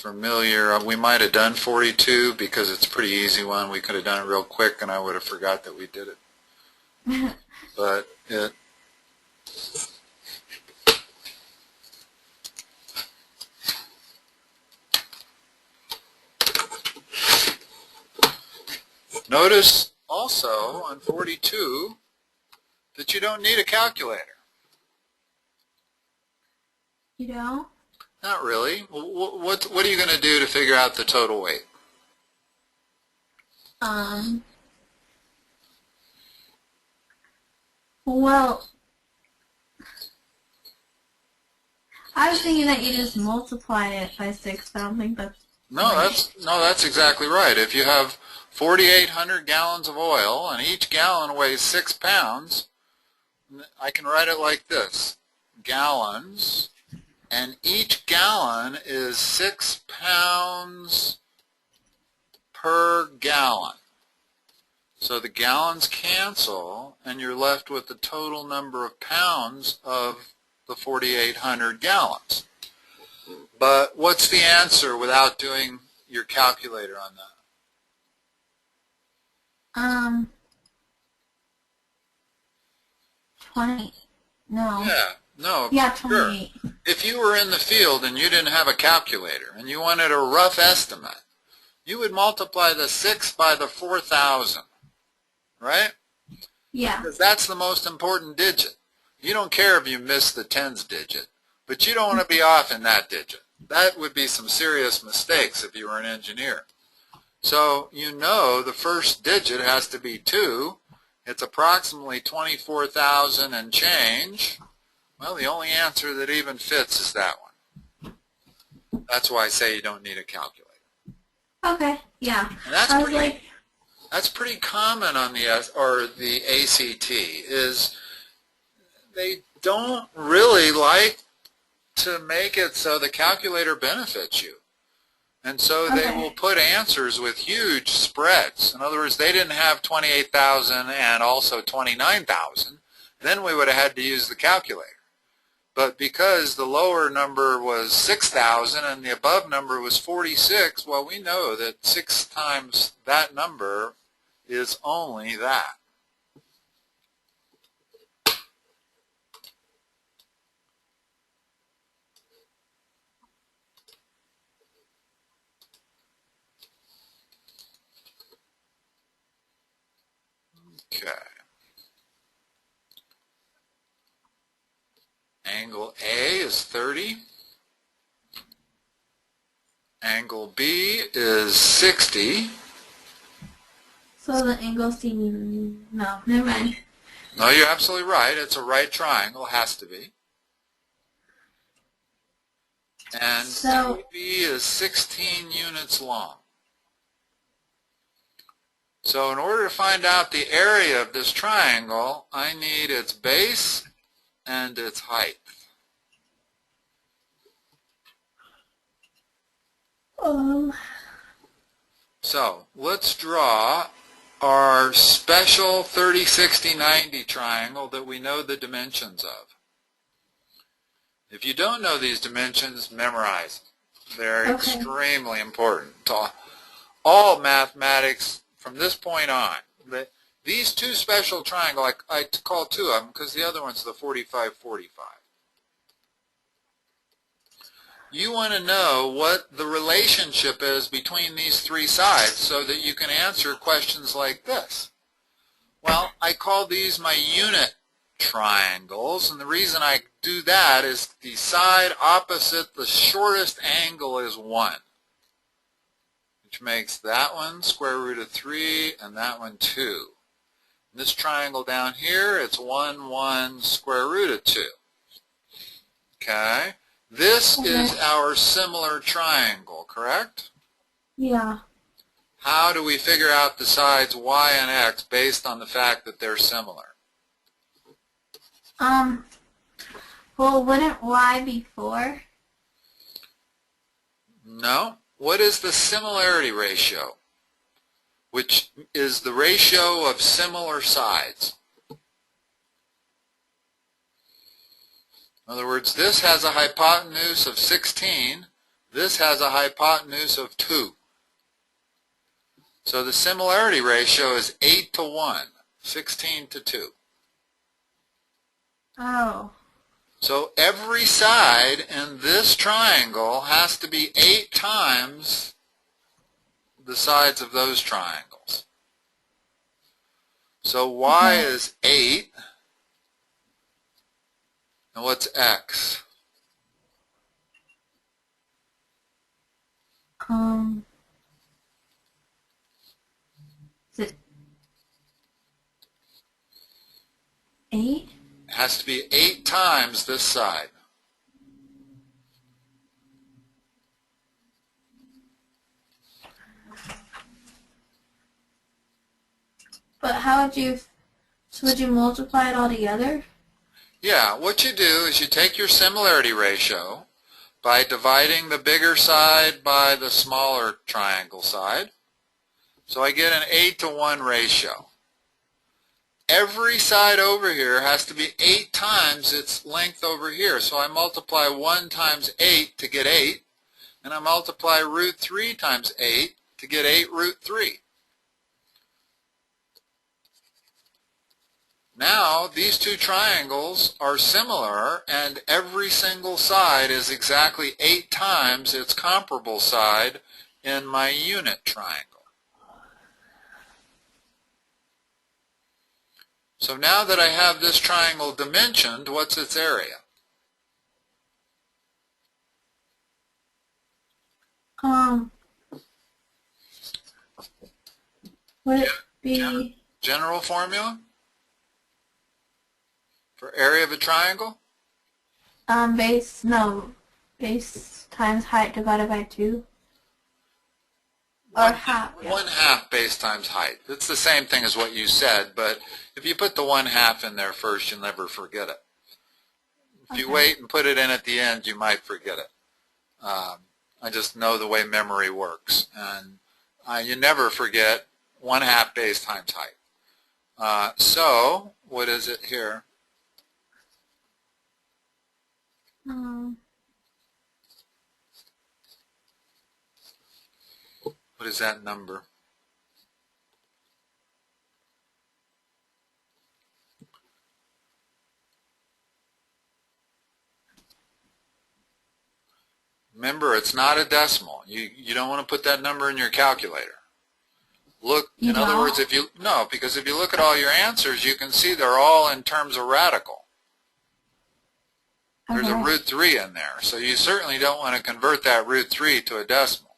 familiar. We might have done 42 because it's a pretty easy one. We could have done it real quick and I would have forgot that we did it. But it... Notice also on 42 that you don't need a calculator. You don't? Not really. What are you going to do to figure out the total weight? Well, I was thinking that you just multiply it by 6, but I don't think that's... No, that's exactly right. If you have 4,800 gallons of oil and each gallon weighs 6 pounds, I can write it like this. Gallons, and each gallon is 6 pounds per gallon. So the gallons cancel, and you're left with the total number of pounds of the 4,800 gallons. But what's the answer without doing your calculator on that? 20. No. Yeah, no. Yeah, 28. Sure. If you were in the field and you didn't have a calculator and you wanted a rough estimate, you would multiply the 6 by the 4,000, right? Yeah. Because that's the most important digit. You don't care if you miss the tens digit, but you don't want to be off in that digit. That would be some serious mistakes if you were an engineer. So you know the first digit has to be 2. It's approximately 24,000 and change. Well, the only answer that even fits is that one. That's why I say you don't need a calculator. Okay, yeah. And that's pretty common on the ACT, is they don't really like to make it so the calculator benefits you. And so they will put answers with huge spreads. In other words, they didn't have 28,000 and also 29,000. Then we would have had to use the calculator. But because the lower number was 6,000 and the above number was 46, well, we know that 6 times that number is only that. Okay. Angle A is 30. Angle B is 60. So the angle C, no, never mind. No, you're absolutely right. It's a right triangle, has to be. And So, CB is 16 units long. So in order to find out the area of this triangle, I need its base and its height. So let's draw our special 30, 60, 90 triangle that we know the dimensions of. If you don't know these dimensions, memorize them. They're extremely important to all mathematics from this point on. These two special triangles, I call 2 of them because the other one's the 45, 45. You want to know what the relationship is between these 3 sides so that you can answer questions like this. Well, I call these my unit triangles, and the reason I do that is the side opposite the shortest angle is 1, which makes that one square root of 3 and that one 2. And this triangle down here, it's 1, 1, square root of 2. Okay? This is our similar triangle, correct? Yeah. How do we figure out the sides y and x based on the fact that they're similar? Well, wouldn't y be 4? No. What is the similarity ratio? Which is the ratio of similar sides. In other words, this has a hypotenuse of 16. This has a hypotenuse of 2. So the similarity ratio is 8 to 1, 16 to 2. Oh. So every side in this triangle has to be 8 times the sides of those triangles. So y is 8, and what's x? Is it 8? It has to be 8 times this side. But how would you, so would you multiply it all together? Yeah, what you do is you take your similarity ratio by dividing the bigger side by the smaller triangle side. So I get an 8 to 1 ratio. Every side over here has to be 8 times its length over here. So I multiply 1 times 8 to get 8, and I multiply root 3 times 8 to get 8 root 3. Now, these two triangles are similar, and every single side is exactly 8 times its comparable side in my unit triangle. So now that I have this triangle dimensioned, what's its area? Would it be General formula for area of a triangle? base times height divided by 2? Or half? Yeah. 1/2 base times height. It's the same thing as what you said, but if you put the 1/2 in there first, you'll never forget it. If you wait and put it in at the end, you might forget it. I just know the way memory works, and you never forget 1/2 base times height. So what is it here? What is that number? Remember, it's not a decimal. You don't want to put that number in your calculator. Look, in other words, because if you look at all your answers, you can see they're all in terms of radical. There's a root 3 in there, so you certainly don't want to convert that root 3 to a decimal.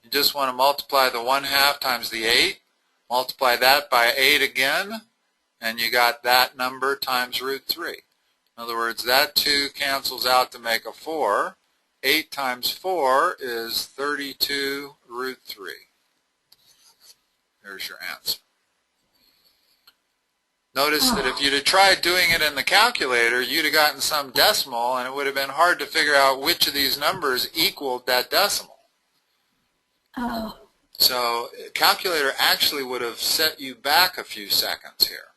You just want to multiply the 1/2 times the 8, multiply that by 8 again, and you got that number times root 3. In other words, that 2 cancels out to make a 4. 8 times 4 is 32 root 3. There's your answer. Notice that if you'd have tried doing it in the calculator, you'd have gotten some decimal, and it would have been hard to figure out which of these numbers equaled that decimal. Oh. So a calculator actually would have set you back a few seconds here.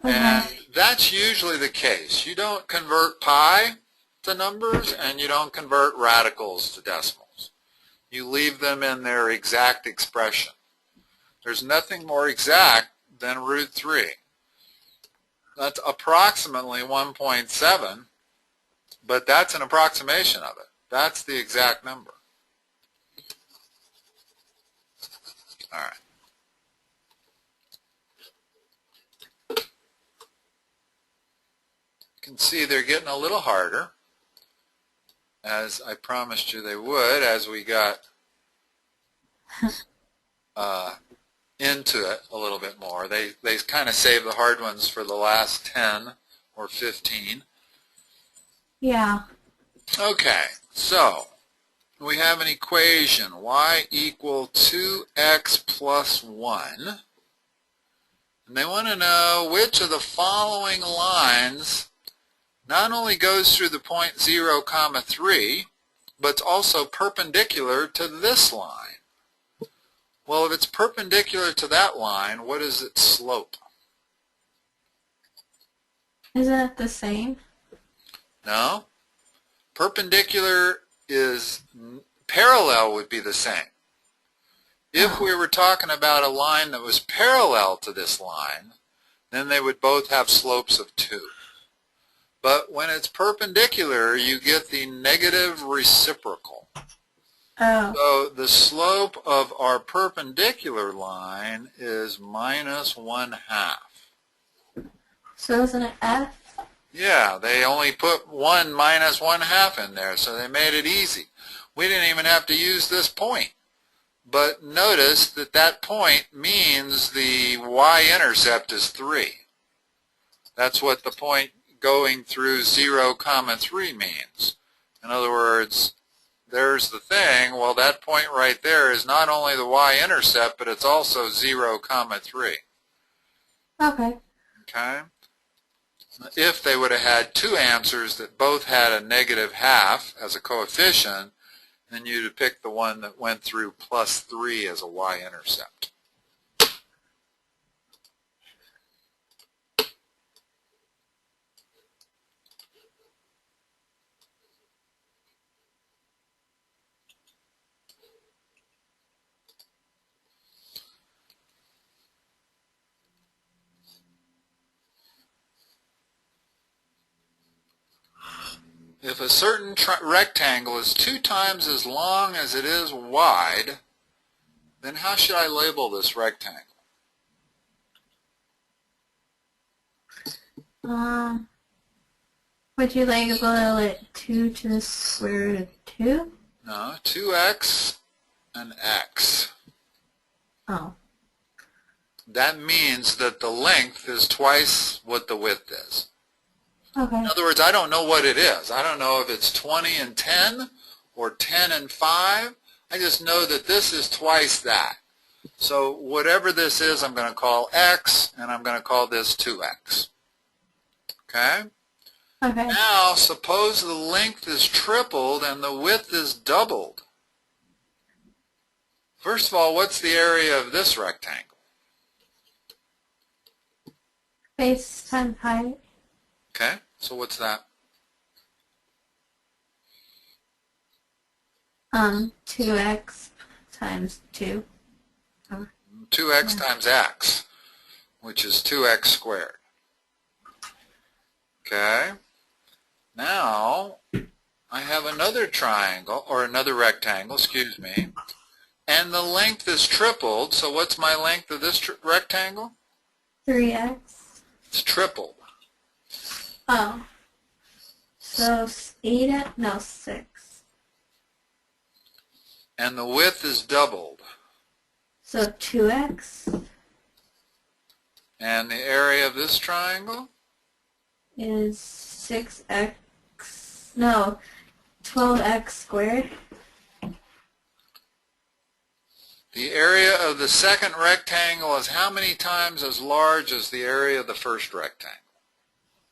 And that's usually the case. You don't convert pi to numbers, and you don't convert radicals to decimals. You leave them in their exact expression. There's nothing more exact than root 3. That's approximately 1.7, but that's an approximation of it. That's the exact number. All right. You can see they're getting a little harder, as I promised you they would, as we got into it a little bit more. They kind of save the hard ones for the last 10 or 15. Yeah. Okay, so we have an equation, y equal 2x plus 1. And they want to know which of the following lines not only goes through the point 0, 3, but it's also perpendicular to this line. Well, if it's perpendicular to that line, what is its slope? Isn't it the same? No. Perpendicular is parallel would be the same. If we were talking about a line that was parallel to this line, then they would both have slopes of 2. But when it's perpendicular, you get the negative reciprocal. Oh. So the slope of our perpendicular line is minus 1/2. So isn't it F? Yeah, they only put 1 minus 1/2 in there, so they made it easy. We didn't even have to use this point. But notice that that point means the y-intercept is 3. That's what the point going through 0, 3 means. In other words, there's the thing. Well, that point right there is not only the y-intercept, but it's also 0, 3. Okay. Okay? If they would have had 2 answers that both had a negative half as a coefficient, then you'd have picked the one that went through plus 3 as a y-intercept. If a certain rectangle is 2 times as long as it is wide, then how should I label this rectangle? Would you label it 2 to the square root of 2? No, 2x and x. Oh. That means that the length is twice what the width is. Okay. In other words, I don't know what it is. I don't know if it's 20 and 10 or 10 and 5. I just know that this is twice that. So whatever this is, I'm going to call x, and I'm going to call this 2x. Okay? Okay. Now, suppose the length is tripled and the width is doubled. First of all, what's the area of this rectangle? Base times height. Okay, so what's that? 2x times 2. 2x times x, which is 2x squared. Okay, now I have another triangle, or another rectangle, excuse me, and the length is tripled, so what's my length of this rectangle? 3x. It's tripled. Oh. So 8x? No, 6. And the width is doubled. So 2x And the area of this triangle? is 6x. No, 12x squared. The area of the second rectangle is how many times as large as the area of the first rectangle?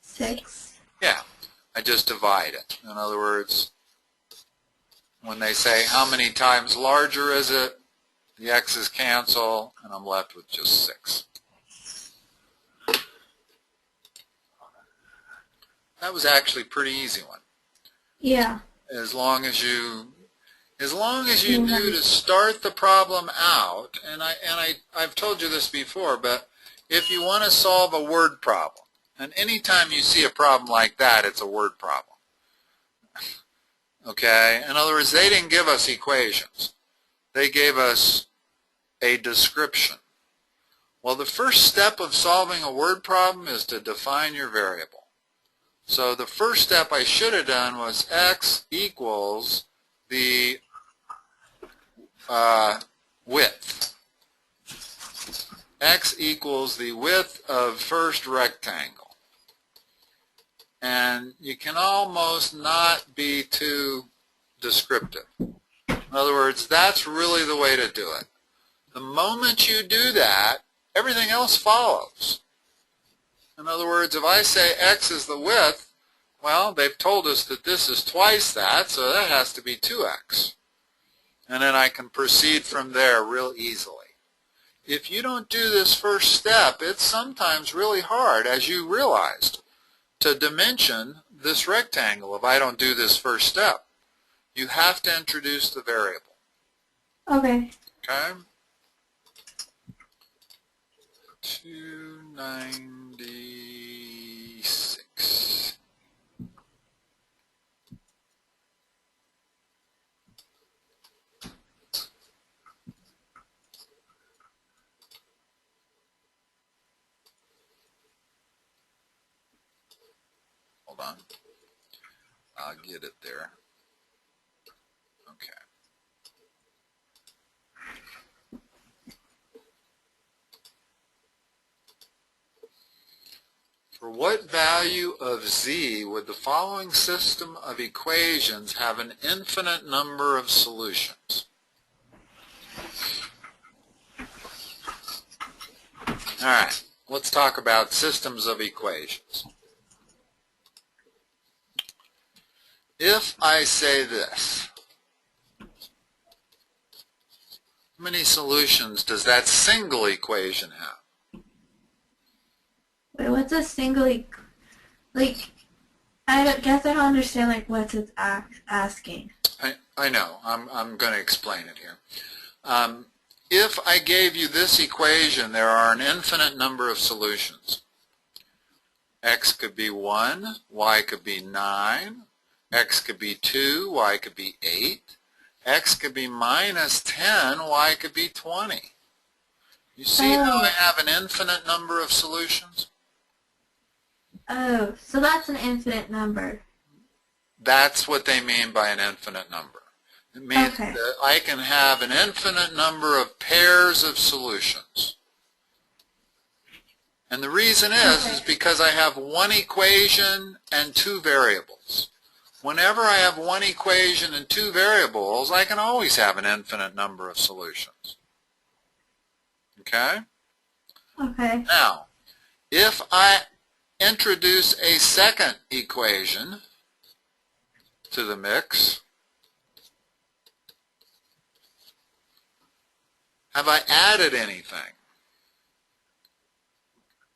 6. Yeah, I just divide it. In other words, when they say how many times larger is it, the x's cancel, and I'm left with just 6. That was actually a pretty easy one. Yeah. As long as you knew to start the problem out, and I've told you this before, but if you want to solve a word problem, and anytime you see a problem like that, it's a word problem. Okay? In other words, they didn't give us equations. They gave us a description. Well, the first step of solving a word problem is to define your variable. So the first step I should have done was x equals the width. X equals the width of first rectangle. And you can almost not be too descriptive. In other words, that's really the way to do it. The moment you do that, everything else follows. In other words, if I say x is the width, well, they've told us that this is twice that, so that has to be 2x. And then I can proceed from there real easily. If you don't do this first step, it's sometimes really hard, as you realized, to dimension this rectangle if I don't do this first step. you have to introduce the variable. Okay. Okay? 296. Hold on. I'll get it there. Okay. For what value of z would the following system of equations have an infinite number of solutions? All right, let's talk about systems of equations. If I say this, how many solutions does that single equation have? Wait, what's a single, like, guess I don't understand, like, what it's asking. I know. I'm going to explain it here. If I gave you this equation, there are an infinite number of solutions. X could be 1, y could be 9, x could be 2, y could be 8, x could be minus 10, y could be 20. You see how I have an infinite number of solutions? Oh, so that's an infinite number. That's what they mean by an infinite number. It means that I can have an infinite number of pairs of solutions. And the reason is because I have one equation and two variables. Whenever I have one equation and two variables, I can always have an infinite number of solutions. Okay? Okay. Now, if I introduce a second equation to the mix, have I added anything?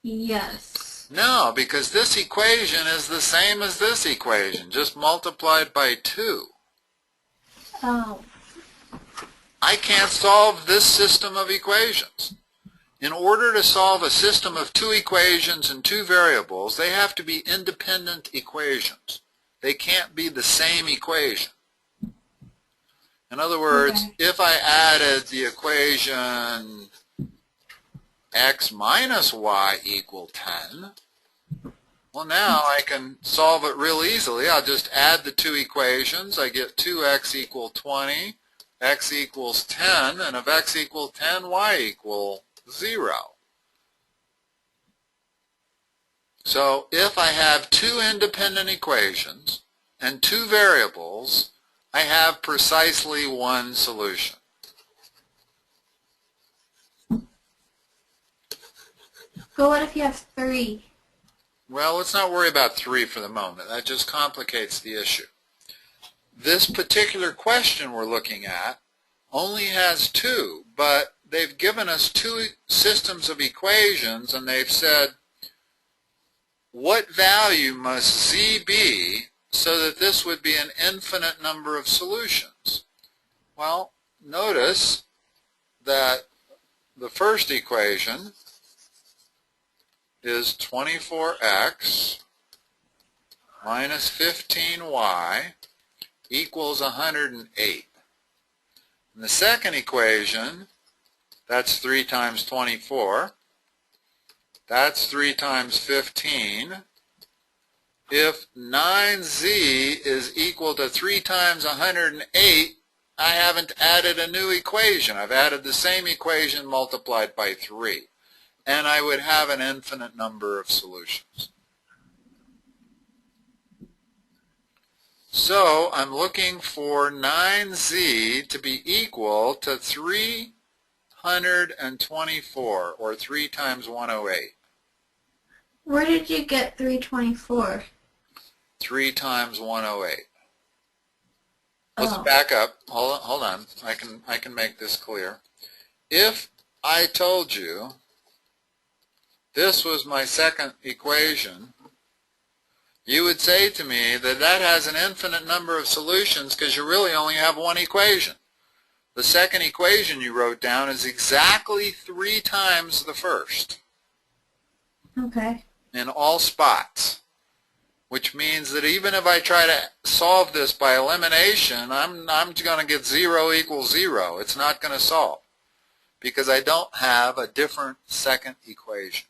Yes. No, because this equation is the same as this equation, just multiplied by 2. Oh. I can't solve this system of equations. In order to solve a system of two equations and two variables, they have to be independent equations. They can't be the same equation. In other words, if I added the equation x minus y equal 10, well, now I can solve it real easily. I'll just add the two equations. I get 2x equal 20, x equals 10, and if x equals 10, y equal 0. So if I have two independent equations and two variables, I have precisely one solution. But what if you have 3? Well, let's not worry about 3 for the moment. That just complicates the issue. This particular question we're looking at only has 2, but they've given us two systems of equations, and they've said, what value must z be so that this would be an infinite number of solutions? Well, notice that the first equation is 24x minus 15y equals 108. In the second equation, that's 3 times 24. That's 3 times 15. If 9z is equal to 3 times 108, I haven't added a new equation. I've added the same equation multiplied by 3. And I would have an infinite number of solutions. So I'm looking for 9z to be equal to 324, or 3 times 108. Where did you get 324? 3 times 108. Let's back up. Hold on. I can make this clear. If I told you this was my second equation, you would say to me that that has an infinite number of solutions because you really only have one equation. The second equation you wrote down is exactly 3 times the first. Okay. In all spots. Which means that even if I try to solve this by elimination, I'm going to get 0 equals 0. It's not going to solve because I don't have a different second equation.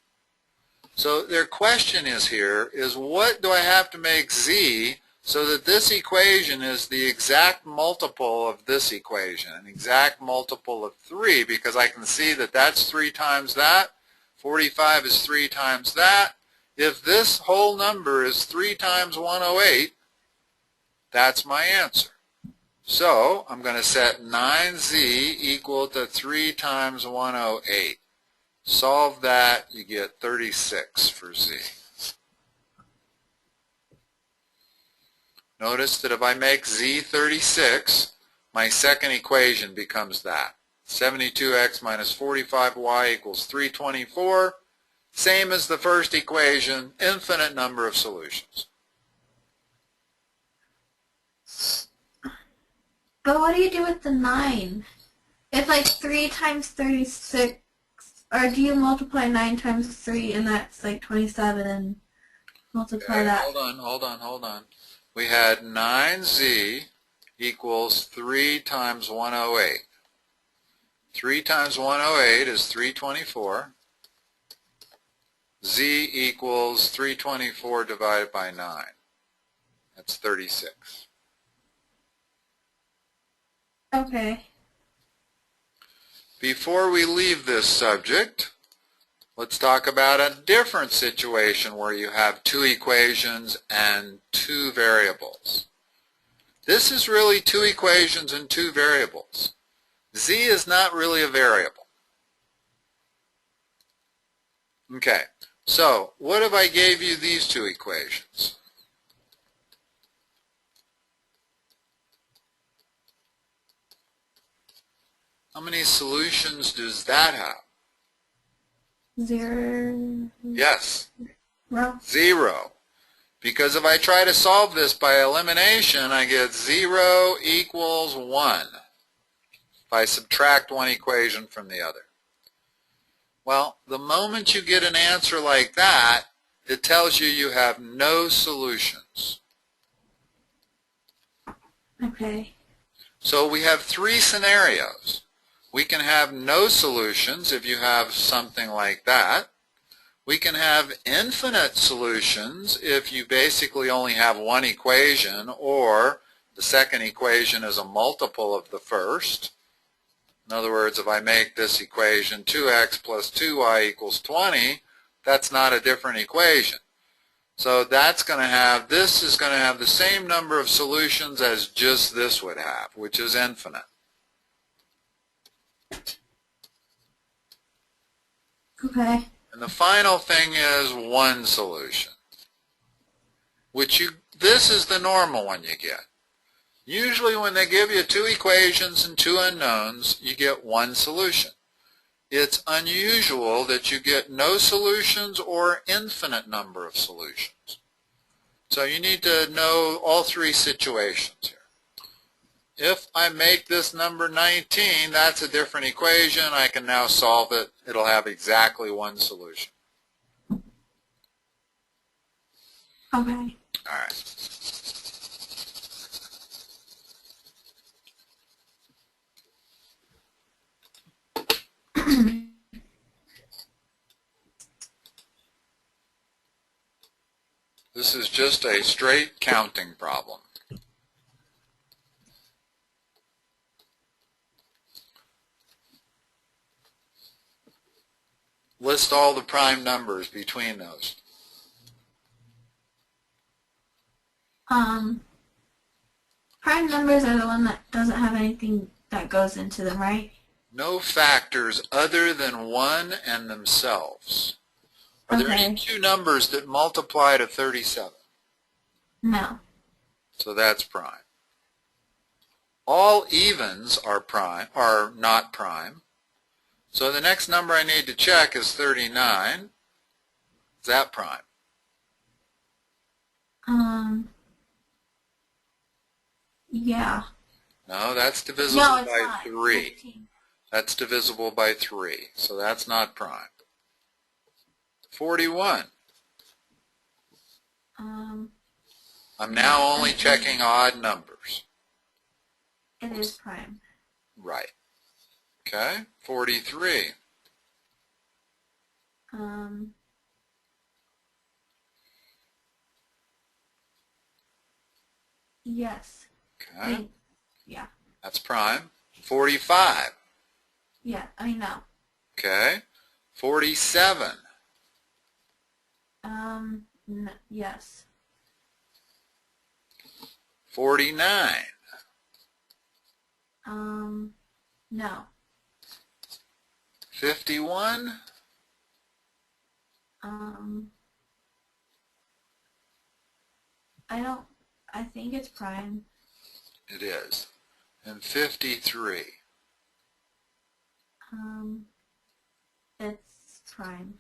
So their question is here is what do I have to make z so that this equation is the exact multiple of this equation, an exact multiple of 3, because I can see that that's 3 times that, 45 is 3 times that. If this whole number is 3 times 108, that's my answer. So I'm going to set 9z equal to 3 times 108. Solve that, you get 36 for z. Notice that if I make z 36, my second equation becomes that. 72x minus 45y equals 324. Same as the first equation, infinite number of solutions. But what do you do with the 9? It's like 3 times 36, or do you multiply 9 times 3 and that's like 27 and multiply Okay, that? hold on. We had 9z equals 3 times 108. 3 times 108 is 324. Z equals 324 divided by 9. That's 36. Okay. Before we leave this subject, let's talk about a different situation where you have 2 equations and 2 variables. This is really 2 equations and 2 variables. Z is not really a variable. Okay, so what if I gave you these 2 equations? How many solutions does that have? 0. Yes, Well, 0. Because if I try to solve this by elimination, I get 0 equals 1 if I subtract one equation from the other. Well, the moment you get an answer like that, it tells you you have no solutions. okay. So we have 3 scenarios. We can have no solutions if you have something like that. We can have infinite solutions if you basically only have one equation, or the second equation is a multiple of the first. In other words, if I make this equation 2x plus 2y equals 20, that's not a different equation. So that's going to have, this is going to have the same number of solutions as just this would have, which is infinite. Okay. And the final thing is one solution, this is the normal one you get. Usually when they give you 2 equations and 2 unknowns, you get one solution. It's unusual that you get no solutions or infinite number of solutions. So you need to know all 3 situations here. If I make this number 19, that's a different equation. I can now solve it. It'll have exactly one solution. Okay. All right. This is just a straight counting problem. List all the prime numbers between those. Prime numbers are the one that doesn't have anything that goes into them, right? No factors other than 1 and themselves. Are there any 2 numbers that multiply to 37? No. So that's prime. All evens are not prime. So the next number I need to check is 39. Is that prime? Yeah. No, that's divisible No, it's by not. 3. 15. That's divisible by 3, so that's not prime. 41. I'm now Yeah, only checking odd numbers. it is prime. Right. Okay. 43. Yes. Okay. Yeah. That's prime. 45. Yeah, I know. Okay. 47. Yes. 49. No. 51. I think it's prime. It is. And 53. It's prime.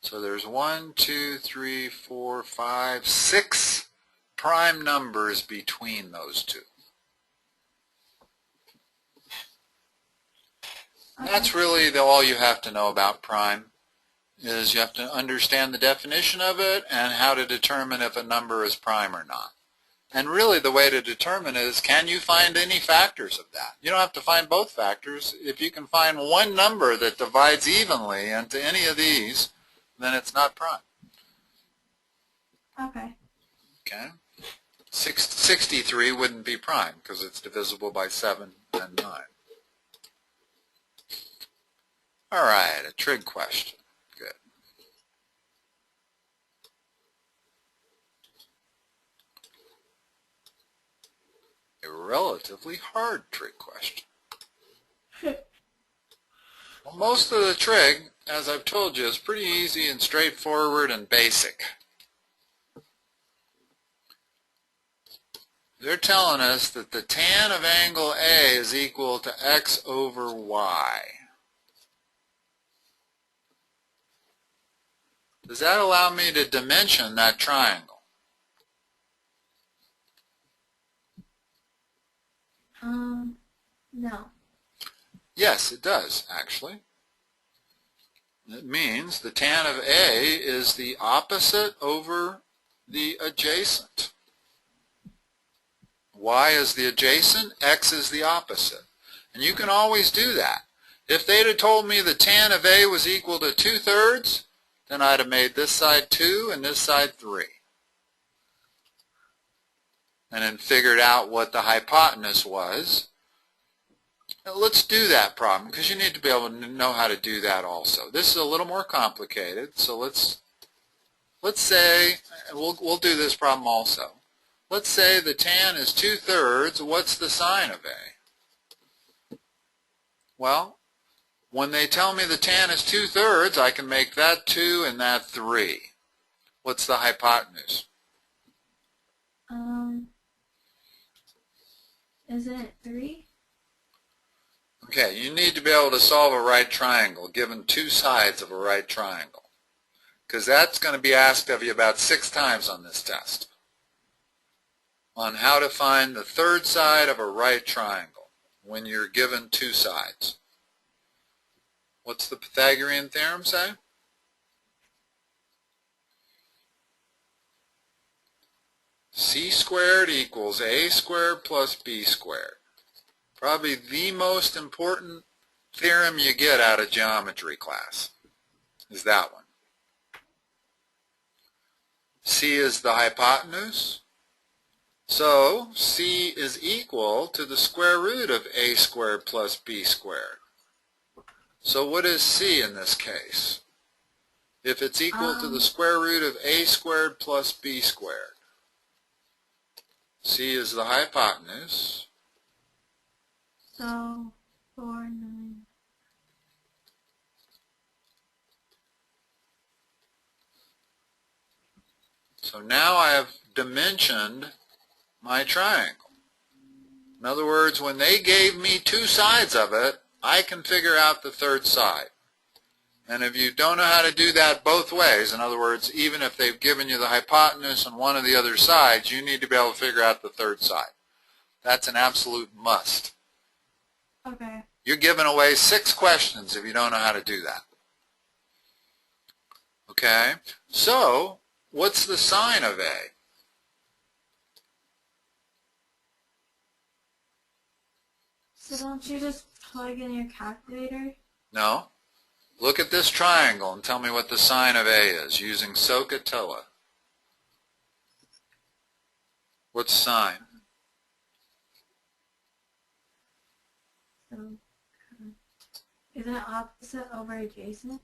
So there's 1, 2, 3, 4, 5, 6 prime numbers between those two. Okay. That's really all you have to know about prime, is you have to understand the definition of it and how to determine if a number is prime or not. And really the way to determine is, can you find any factors of that? You don't have to find both factors. If you can find one number that divides evenly into any of these, then it's not prime. Okay. Okay? 63 wouldn't be prime because it's divisible by 7 and 9. All right, a trig question. Good. A relatively hard trig question. Well, most of the trig, as I've told you, is pretty easy and straightforward and basic. They're telling us that the tan of angle A is equal to x over y. Does that allow me to dimension that triangle? No. Yes, it does, actually. It means the tan of A is the opposite over the adjacent. Y is the adjacent, x is the opposite. And you can always do that. If they'd have told me the tan of A was equal to 2/3, then I'd have made this side 2 and this side 3. And then figured out what the hypotenuse was. Now let's do that problem, because you need to be able to know how to do that also. This is a little more complicated, so let's say, we'll do this problem also. Let's say the tan is 2/3. What's the sine of A? Well, when they tell me the tan is 2/3, I can make that 2 and that 3. What's the hypotenuse? Isn't it 3? Okay, you need to be able to solve a right triangle given two sides of a right triangle, because that's going to be asked of you about 6 times on this test, on how to find the third side of a right triangle when you're given two sides. What's the Pythagorean theorem say? C squared equals A squared plus B squared. Probably the most important theorem you get out of geometry class is that one. C is the hypotenuse. So C is equal to the square root of A squared plus B squared. So what is C in this case? If it's equal to the square root of A squared plus B squared. C is the hypotenuse. So 4, 9. So now I have dimensioned my triangle. In other words, when they gave me two sides of it, I can figure out the third side. And if you don't know how to do that both ways, in other words, even if they've given you the hypotenuse on one of the other sides, you need to be able to figure out the third side. That's an absolute must. Okay. You're giving away 6 questions if you don't know how to do that. Okay? So, what's the sine of A? So don't you just plug in your calculator? No. Look at this triangle and tell me what the sine of A is using SOHCAHTOA. What's sine? So, isn't it opposite over adjacent?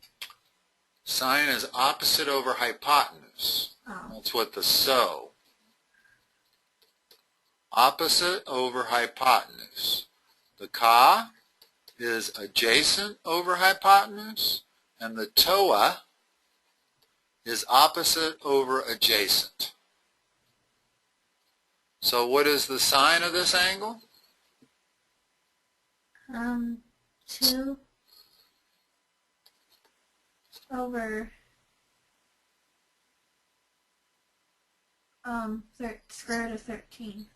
Sine is opposite over hypotenuse. Oh. That's what the SO. Opposite over hypotenuse. The CA is adjacent over hypotenuse, and the TOA is opposite over adjacent. So what is the sine of this angle? 2 over square root of 13.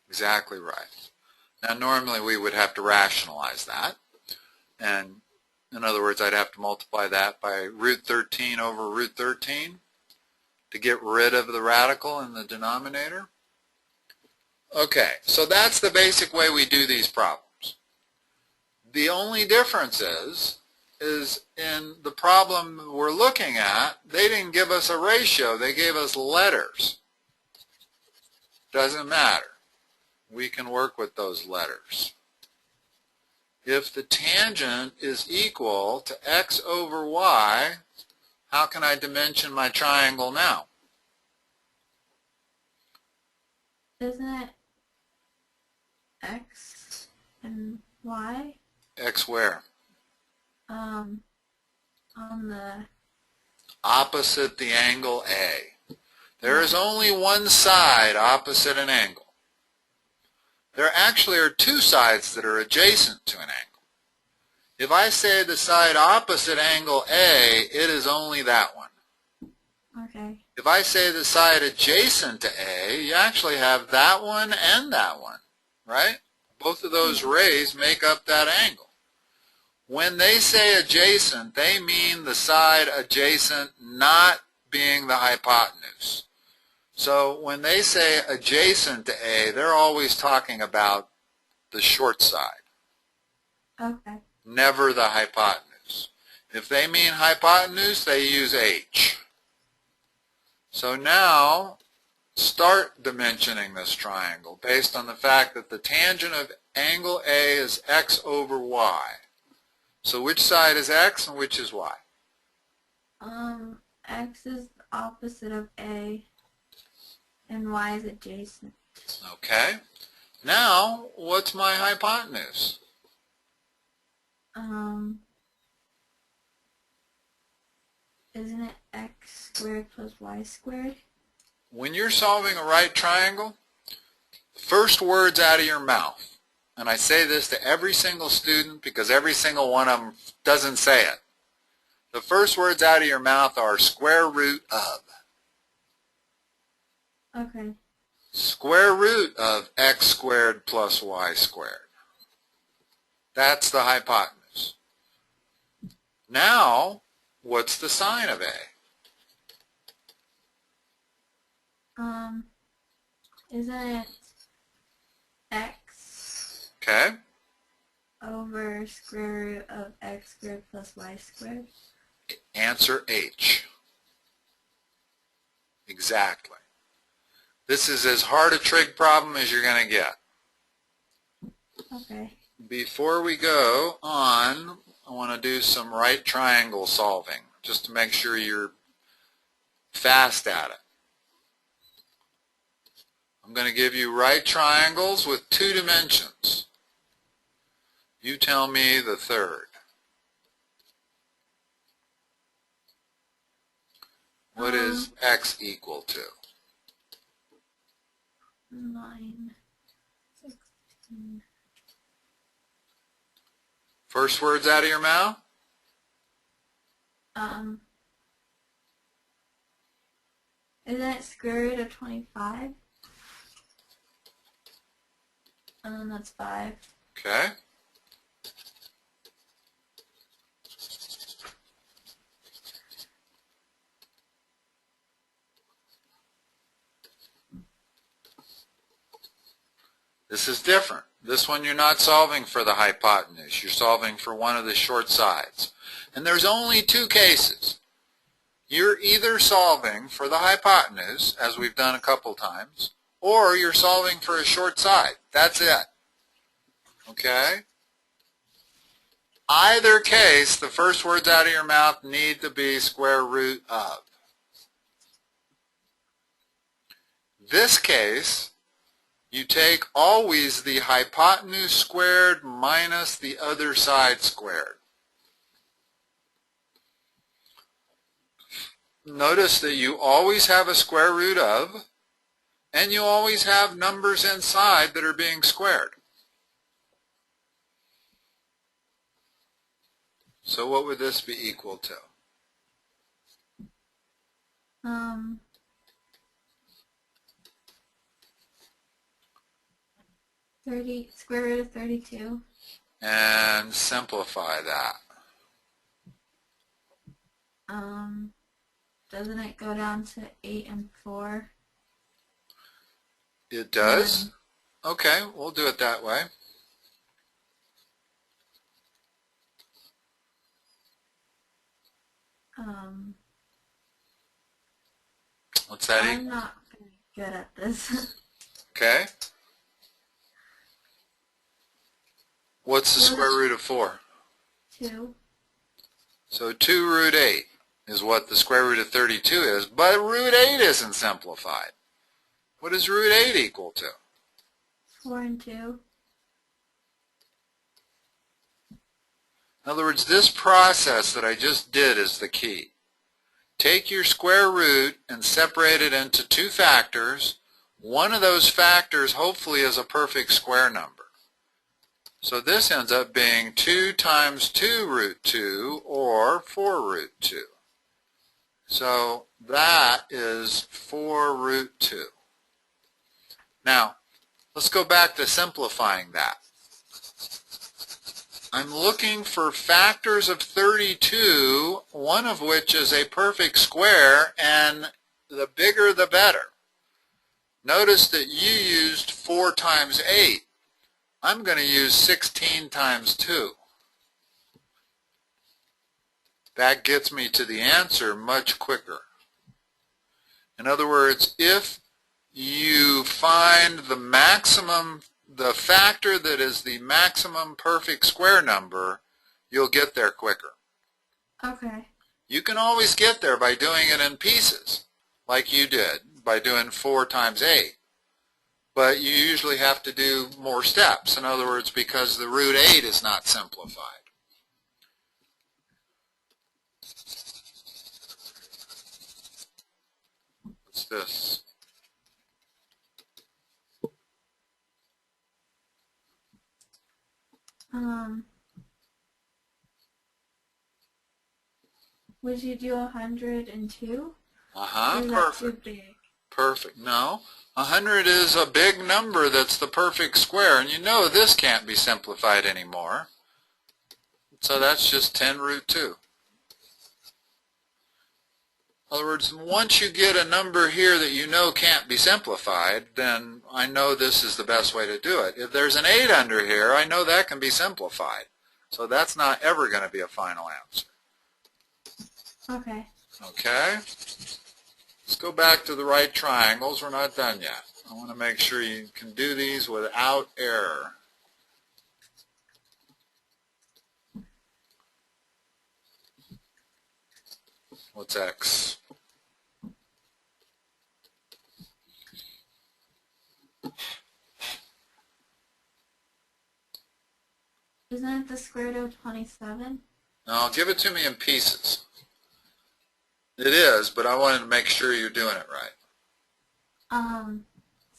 Exactly right. Now normally we would have to rationalize that, and in other words I'd have to multiply that by root 13 over root 13 to get rid of the radical in the denominator. Okay, so that's the basic way we do these problems. The only difference is in the problem we're looking at, they didn't give us a ratio, they gave us letters. Doesn't matter. We can work with those letters. If the tangent is equal to x over y, how can I dimension my triangle now? Isn't it x and y? X where? On the Opposite the angle A. There is only one side opposite an angle. There actually are 2 sides that are adjacent to an angle. If I say the side opposite angle A, it is only that one. okay. If I say the side adjacent to A, you actually have that one and that one, right? Both of those rays make up that angle. When they say adjacent, they mean the side adjacent not being the hypotenuse. So when they say adjacent to A, they're always talking about the short side, Okay. never the hypotenuse. If they mean hypotenuse, they use H. So now, start dimensioning this triangle based on the fact that the tangent of angle A is x over y. So which side is x and which is y? X is opposite of A and y is adjacent. Okay. Now, what's my hypotenuse? Isn't it x squared plus y squared? When you're solving a right triangle, first words out of your mouth, and I say this to every single student because every single one of them doesn't say it. The first words out of your mouth are square root of. Okay. Square root of x squared plus y squared. That's the hypotenuse. Now, what's the sine of A? Isn't it x Okay. over square root of x squared plus y squared? Answer H. Exactly. This is as hard a trig problem as you're going to get. Okay. Before we go on, I want to do some right triangle solving, just to make sure you're fast at it. I'm going to give you right triangles with 2 dimensions. You tell me the third. What is x equal to? 9, 16. First words out of your mouth? Isn't it square root of 25? And then that's 5. Okay. This is different. This one you're not solving for the hypotenuse. You're solving for one of the short sides. And there's only two cases. You're either solving for the hypotenuse, as we've done a couple times, or you're solving for a short side. That's it. Okay? Either case, the first words out of your mouth need to be square root of. This case, you take always the hypotenuse squared minus the other side squared. Notice that you always have a square root of, and you always have numbers inside that are being squared. So what would this be equal to? 30, square root of 32. And simplify that. Doesn't it go down to 8 and 4? It does? Okay, we'll do it that way. What's that? I'm not very good at this. Okay. What's the square root of 4? 2. So 2 root 8 is what the square root of 32 is, but root 8 isn't simplified. What is root 8 equal to? 4 and 2. In other words, this process that I just did is the key. Take your square root and separate it into two factors. One of those factors hopefully is a perfect square number. So this ends up being 2 times 2 root 2 or 4 root 2. So that is 4 root 2. Now, let's go back to simplifying that. I'm looking for factors of 32, one of which is a perfect square, and the bigger the better. Notice that you used 4 times 8. I'm going to use 16 times 2. That gets me to the answer much quicker. In other words, if you find the maximum, the factor that is the maximum perfect square number, you'll get there quicker. Okay. You can always get there by doing it in pieces, like you did, by doing 4 times 8. But you usually have to do more steps. In other words, because the root 8 is not simplified. What's this? Would you do 102? Perfect. Too big? Perfect. No. 100 is a big number that's the perfect square, and you know this can't be simplified anymore. So that's just 10 root 2. In other words, once you get a number here that you know can't be simplified, then I know this is the best way to do it. If there's an 8 under here, I know that can be simplified. So that's not ever going to be a final answer. Okay. Okay? Let's go back to the right triangles. We're not done yet. I want to make sure you can do these without error. What's X? Isn't it the square root of 27? No, give it to me in pieces. It is, but I wanted to make sure you're doing it right.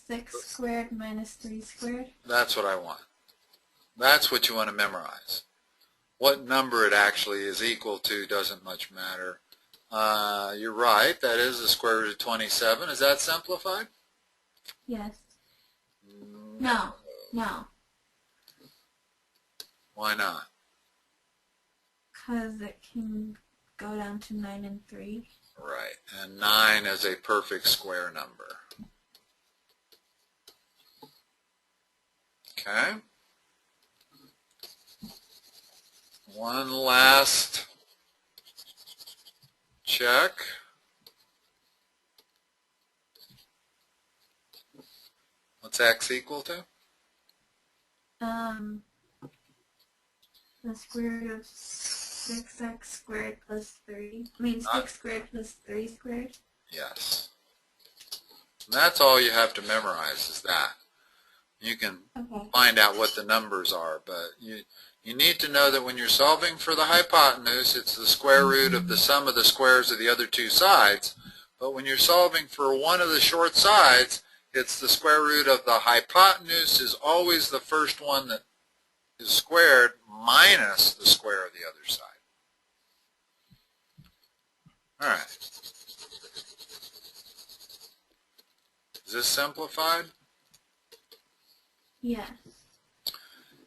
6 squared minus 3 squared. That's what I want. That's what you want to memorize. what number it actually is equal to doesn't much matter. You're right, that is the square root of 27. Is that simplified? Yes. No. No. Why not? Because it can go down to 9 and 3. Right, and 9 is a perfect square number. Okay. One last check. What's x equal to? The square root of 6x squared plus 3. I mean 6 squared plus 3 squared. Yes. And that's all you have to memorize is that. You can find out what the numbers are, but you need to know that when you're solving for the hypotenuse, it's the square root of the sum of the squares of the other two sides. But when you're solving for one of the short sides, it's the square root of the hypotenuse is always the first one that is squared minus the square of the other side. All right. Is this simplified? Yes.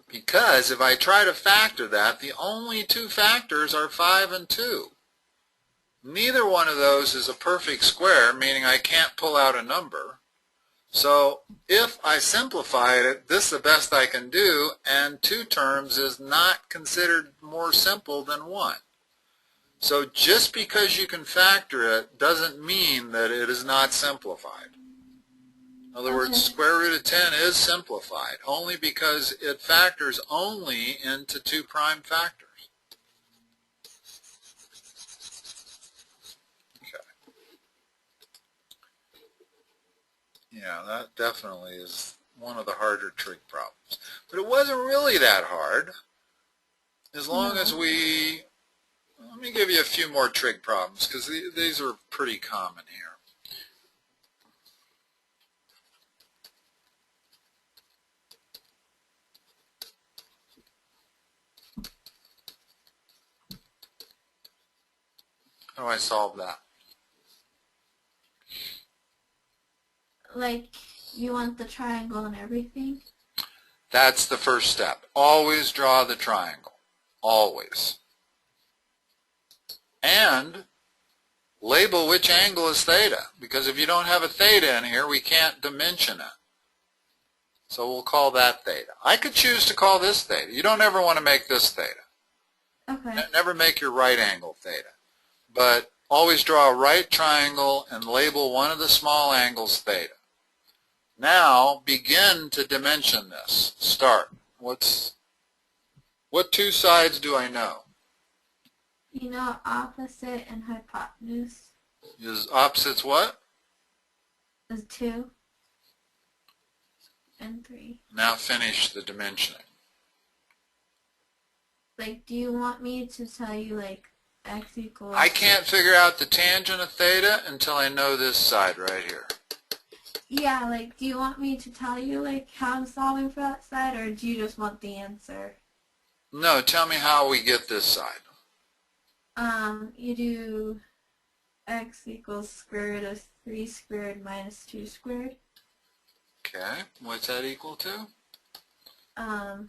Because if I try to factor that, the only two factors are 5 and 2. Neither one of those is a perfect square, meaning I can't pull out a number. So if I simplify it, this is the best I can do, and 2 terms is not considered more simple than 1. So just because you can factor it doesn't mean that it is not simplified. In other words, square root of 10 is simplified, only because it factors only into 2 prime factors. Okay. Yeah, that definitely is one of the harder trig problems. But it wasn't really that hard, as long as we... Let me give you a few more trig problems, because these are pretty common here. How do I solve that? Like, you want the triangle and everything? That's the first step. Always draw the triangle. Always. And label which angle is theta, because if you don't have a theta in here, we can't dimension it. So we'll call that theta. I could choose to call this theta. You don't ever want to make this theta. Okay. Never make your right angle theta. But always draw a right triangle and label one of the small angles theta. Now begin to dimension this. Start. What 2 sides do I know? You know opposite and hypotenuse Is opposites what? is 2 and 3. Now finish the dimensioning. Like, do you want me to tell you, like, x equals... I can't figure out the tangent of theta until I know this side right here. Yeah, like, do you want me to tell you, like, how I'm solving for that side, or do you just want the answer? No, tell me how we get this side. You do x equals square root of 3 squared minus 2 squared. Okay, what's that equal to? 5.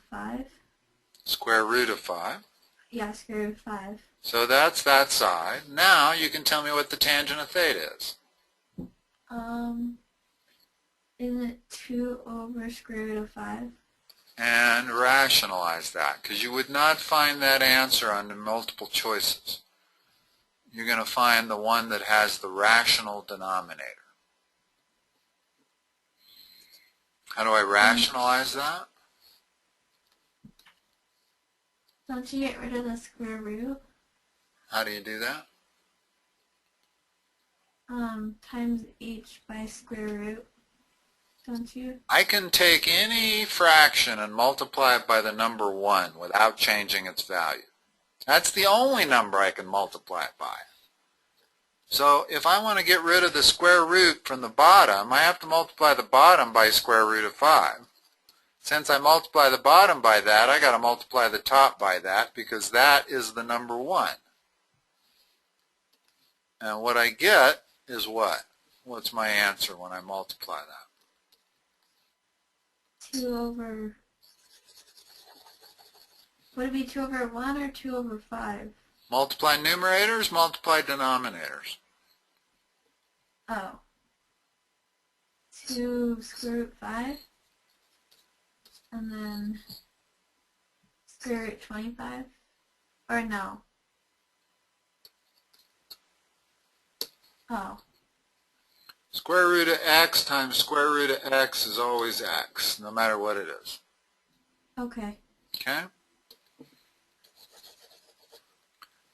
Square root of 5. Yeah, square root of 5. So that's that side. Now you can tell me what the tangent of theta is. Isn't it 2 over square root of 5? And rationalize that, because you would not find that answer under multiple choices. You're going to find the one that has the rational denominator. How do I rationalize that? Don't you get rid of the square root? How do you do that? Times h by square root. Don't you? I can take any fraction and multiply it by the number 1 without changing its value. That's the only number I can multiply it by. So if I want to get rid of the square root from the bottom, I have to multiply the bottom by square root of 5. Since I multiply the bottom by that, I got to multiply the top by that because that is the number 1. And what I get is what? What's my answer when I multiply that? 2 over... Would it be 2 over 1 or 2 over 5? Multiply numerators, multiply denominators. Oh. 2 square root 5? And then square root 25? Or no? Oh. Square root of x times square root of x is always x, no matter what it is. Okay. Okay?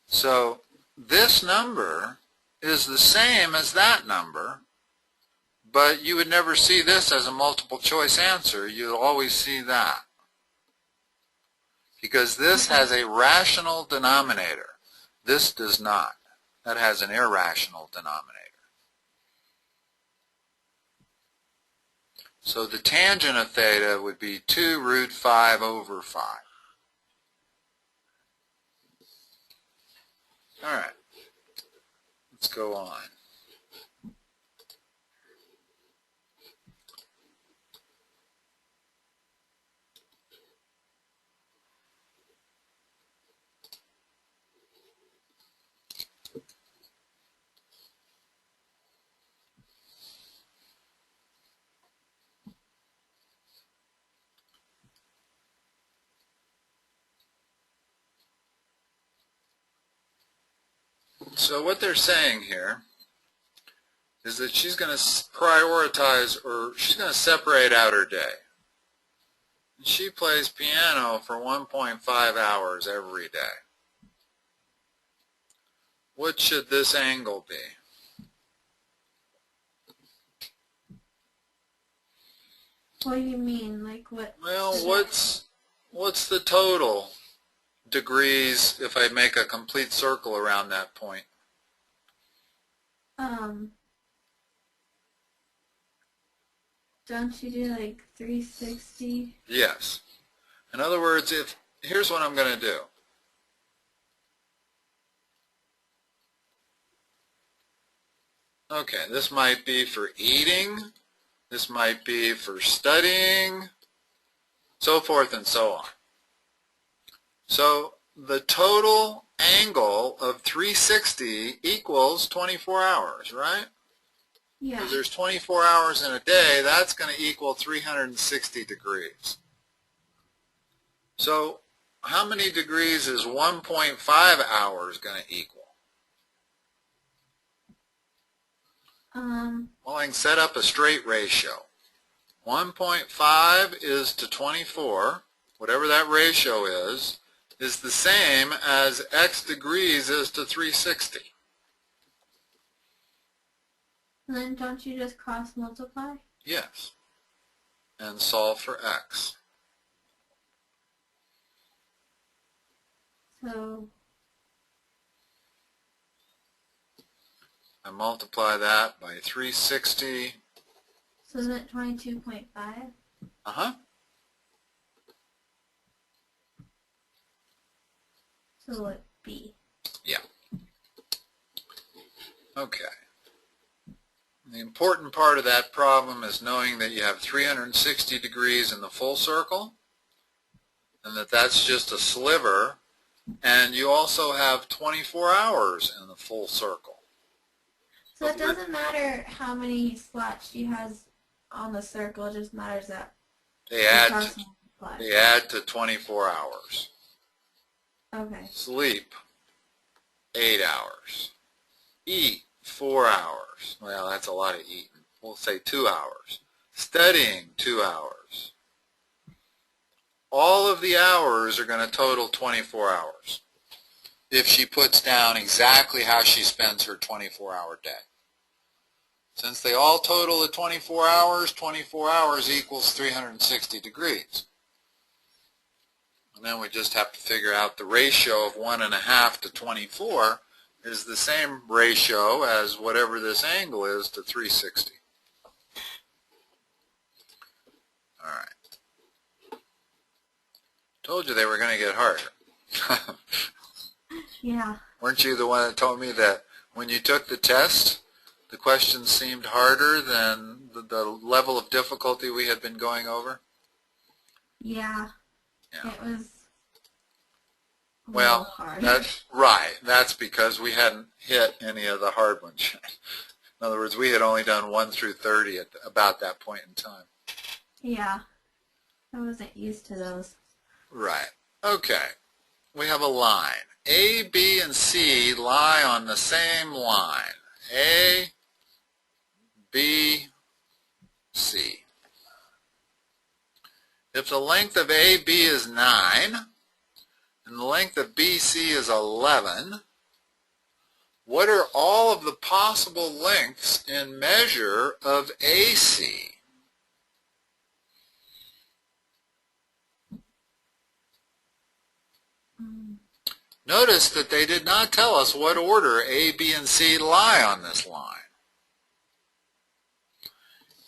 So this number is the same as that number, but you would never see this as a multiple choice answer. You'll always see that. Because this has a rational denominator. This does not. That has an irrational denominator. So the tangent of theta would be 2 root 5 over 5. All right. Let's go on. So what they're saying here is that she's going to prioritize, or she's going to separate out her day. And she plays piano for 1.5 hours every day. What should this angle be? What do you mean? Like what? Well, what's the total degrees if I make a complete circle around that point? Don't you do like 360? Yes. In other words, here's what I'm going to do. Okay, this might be for eating, this might be for studying, so forth and so on. So the total angle of 360 equals 24 hours, right? Yeah. Because there's 24 hours in a day, that's going to equal 360 degrees. So how many degrees is 1.5 hours going to equal? Well, I can set up a straight ratio. 1.5 is to 24, whatever that ratio is the same as x degrees is to 360. And then don't you just cross multiply? Yes. And solve for x. So I multiply that by 360. So is it 22.5? Uh-huh. So it B. Yeah. Okay. The important part of that problem is knowing that you have 360 degrees in the full circle, and that's just a sliver, and you also have 24 hours in the full circle. So it doesn't matter how many slots she has on the circle, it just matters that they add to 24 hours. Okay. Sleep, 8 hours. Eat, 4 hours. Well, that's a lot of eating. We'll say 2 hours. Studying, 2 hours. All of the hours are going to total 24 hours if she puts down exactly how she spends her 24-hour day. Since they all total at 24 hours equals 360 degrees. And then we just have to figure out the ratio of 1.5 to 24 is the same ratio as whatever this angle is to 360. All right. Told you they were going to get harder. Yeah. Weren't you the one that told me that when you took the test, the questions seemed harder than the level of difficulty we had been going over? Yeah. Yeah. It was a little Well, hard. that's right. That's because we hadn't hit any of the hard ones. In other words, we had only done 1 through 30 at about that point in time. Yeah. I wasn't used to those. Right. Okay. We have a line. A, B, and C lie on the same line. A, B, C. If the length of AB is 9 and the length of BC is 11, what are all of the possible lengths in measure of AC? Notice that they did not tell us what order A, B, and C lie on this line.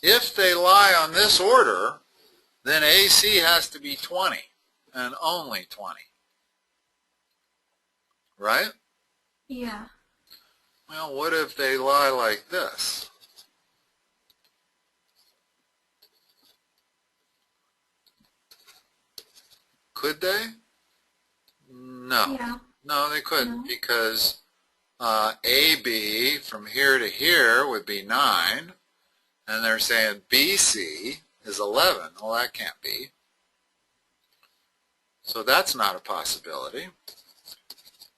If they lie on this order, then AC has to be 20 and only 20. Right? Yeah. Well, what if they lie like this? Could they? No. Yeah. No, they couldn't, No. because AB from here to here would be 9, and they're saying BC is 11. Well, that can't be. So that's not a possibility.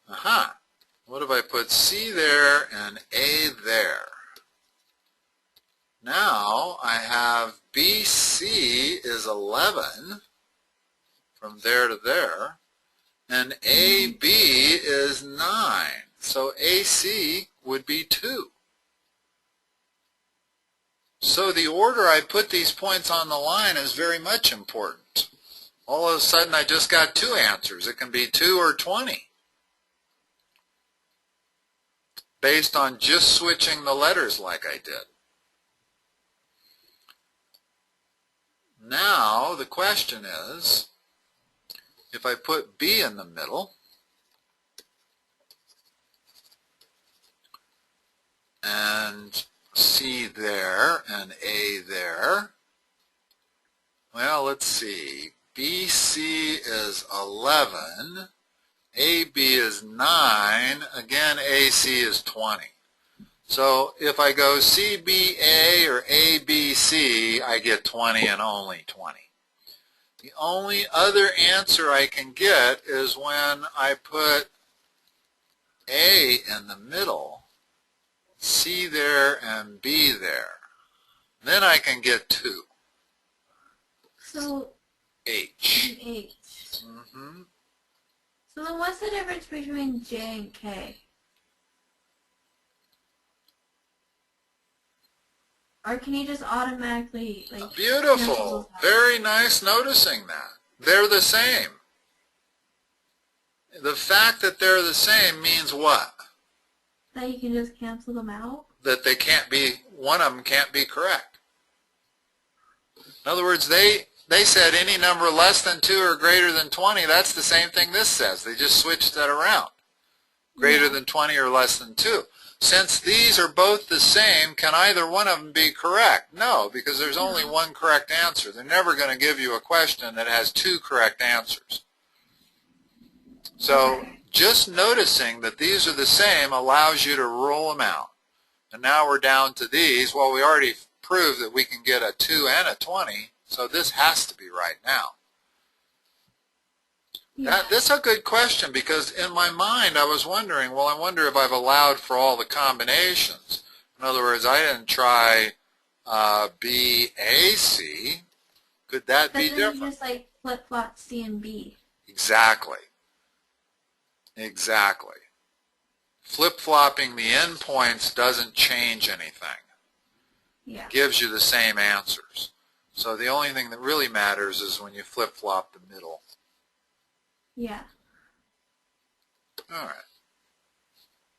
Aha. What if I put C there and A there? Now I have BC is 11 from there to there, and AB is 9. So AC would be 2. So the order I put these points on the line is very much important. All of a sudden I just got 2 answers. It can be 2 or 20. Based on just switching the letters like I did. Now the question is, if I put B in the middle, and C there, and A there, well, let's see. BC is 11, AB is 9, again AC is 20. So if I go CBA or ABC, I get 20 and only 20. The only other answer I can get is when I put A in the middle, C there, and B there. Then I can get 2. So H. H. Mm-hmm. So then what's the difference between J and K? Or can you just automatically, like, cancel Beautiful. those out? Very nice noticing that. They're the same. The fact that they're the same means what? That you can just cancel them out? That they can't be, one of them can't be correct. In other words, they said any number less than 2 or greater than 20. That's the same thing this says. They just switched that around. Greater than 20 or less than 2. Since these are both the same, can either one of them be correct? No, because there's only one correct answer. They're never going to give you a question that has 2 correct answers. So just noticing that these are the same allows you to rule them out. And now we're down to these. Well, we already proved that we can get a 2 and a 20, so this has to be right now. Yeah. That's a good question, because in my mind I was wondering, well, I wonder if I've allowed for all the combinations. In other words, I didn't try BAC. Could that be Then different? you just, like, flip-flop C and B. Exactly. Exactly. Flip-flopping the endpoints doesn't change anything. Yeah. It gives you the same answers. So the only thing that really matters is when you flip-flop the middle. Yeah. All right.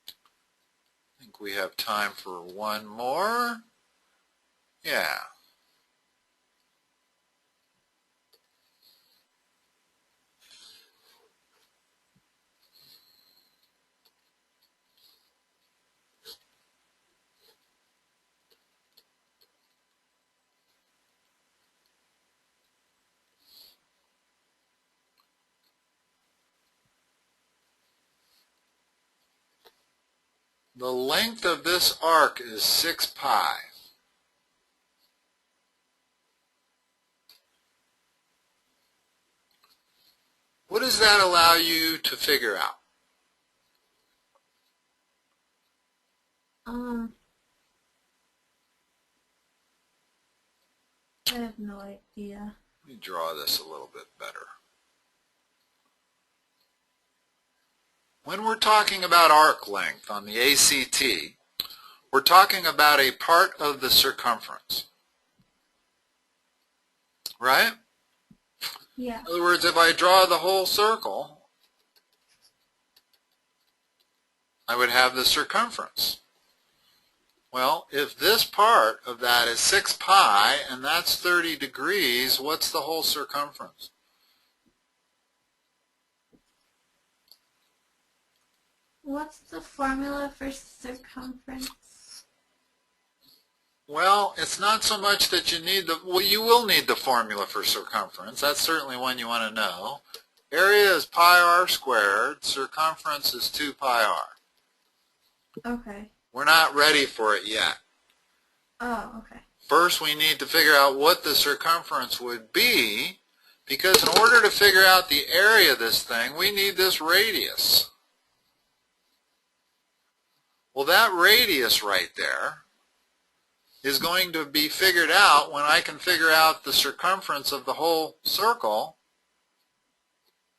I think we have time for one more. Yeah. the length of this arc is 6 pi. What does that allow you to figure out? I have no idea. Let me draw this a little bit better. When we're talking about arc length on the ACT, we're talking about a part of the circumference, right? Yeah. In other words, if I draw the whole circle, I would have the circumference. Well, if this part of that is 6 pi, and that's 30 degrees, what's the whole circumference? What's the formula for circumference? Well, it's not so much that you need well, you will need the formula for circumference. That's certainly one you want to know. Area is pi r squared. Circumference is 2 pi r. Okay. We're not ready for it yet. Oh, okay. First, we need to figure out what the circumference would be, because in order to figure out the area of this thing, we need this radius. Well, that radius right there is going to be figured out when I can figure out the circumference of the whole circle.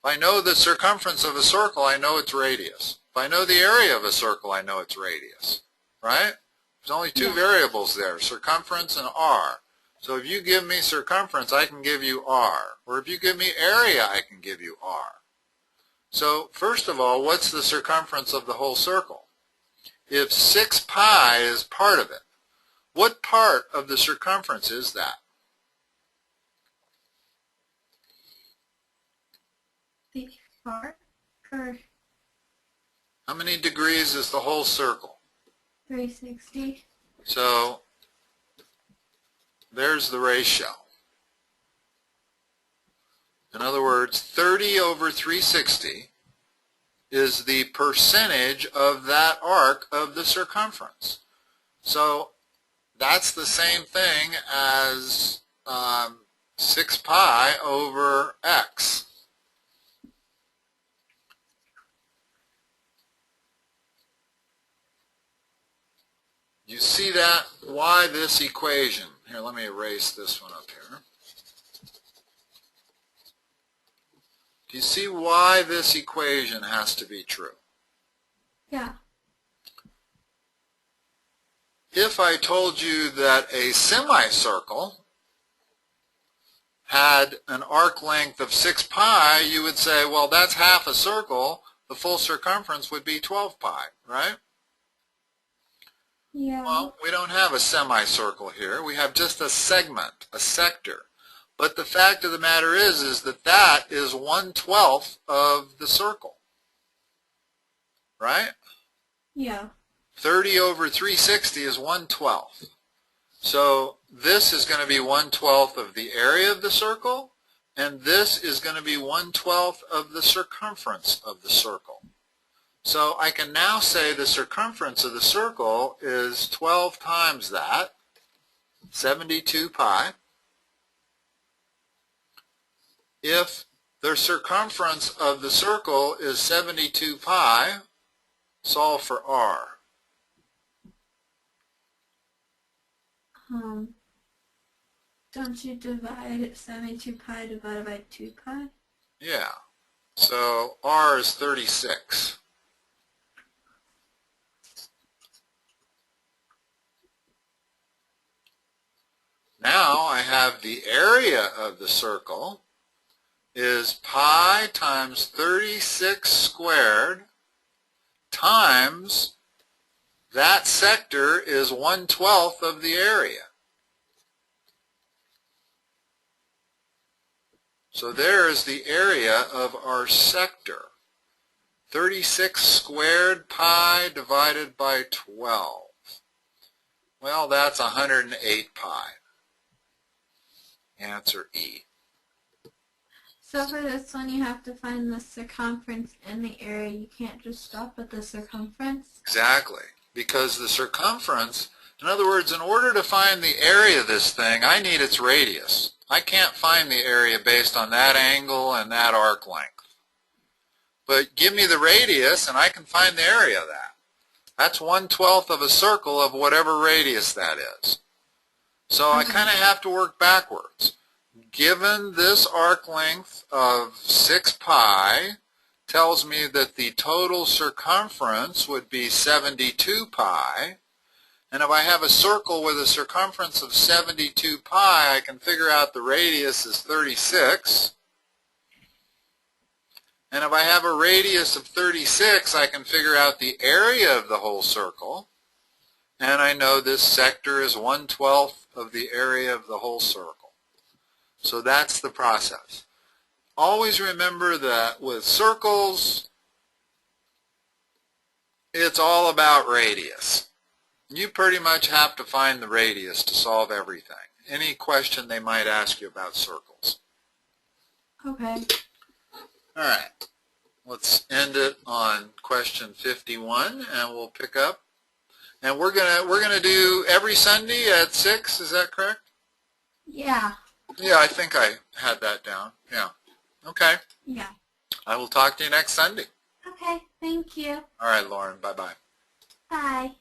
If I know the circumference of a circle, I know its radius. If I know the area of a circle, I know its radius, right? There's only two variables there, circumference and r. So if you give me circumference, I can give you r. Or if you give me area, I can give you r. So first of all, what's the circumference of the whole circle? If 6 pi is part of it, what part of the circumference is that? The arc, or How many degrees is the whole circle? 360? So there's the ratio. In other words, 30 over 360 is the percentage of that arc of the circumference. So that's the same thing as 6 pi over x. You see that? Why this equation? Here, let me erase this one up here. Do you see why this equation has to be true? Yeah. If I told you that a semicircle had an arc length of 6 pi, you would say, well, that's half a circle. The full circumference would be 12 pi, right? Yeah. Well, we don't have a semicircle here. We have just a segment, a sector. But the fact of the matter is that that is 1/12 of the circle, right? Yeah. 30 over 360 is 1/12. So this is going to be 1/12 of the area of the circle, and this is going to be 1/12 of the circumference of the circle. So I can now say the circumference of the circle is 12 times that, 72 pi. If the circumference of the circle is 72 pi, solve for r. Don't you divide 72 pi divided by 2 pi? Yeah. So r is 36. Now I have the area of the circle is pi times 36 squared times that sector is 1/12 of the area. So there is the area of our sector. 36 squared pi divided by 12. Well, that's 108 pi. Answer E. So for this one, you have to find the circumference and the area. You can't just stop at the circumference. Exactly. because the circumference, in other words, in order to find the area of this thing, I need its radius. I can't find the area based on that angle and that arc length. But give me the radius and I can find the area of that. That's 1/12 of a circle of whatever radius that is. So I kind of have to work backwards. Given this arc length of 6 pi, tells me that the total circumference would be 72 pi. And if I have a circle with a circumference of 72 pi, I can figure out the radius is 36. And if I have a radius of 36, I can figure out the area of the whole circle. And I know this sector is 1/12 of the area of the whole circle. So that's the process. Always remember that with circles, it's all about radius. You pretty much have to find the radius to solve everything. Any question they might ask you about circles. Okay. All right. Let's end it on question 51, and we'll pick up. And we're gonna do every Sunday at 6. Is that correct? Yeah. Yeah, I think I had that down. Yeah. Okay. Yeah. I will talk to you next Sunday. Okay. Thank you. All right, Lauren. Bye-bye. Bye.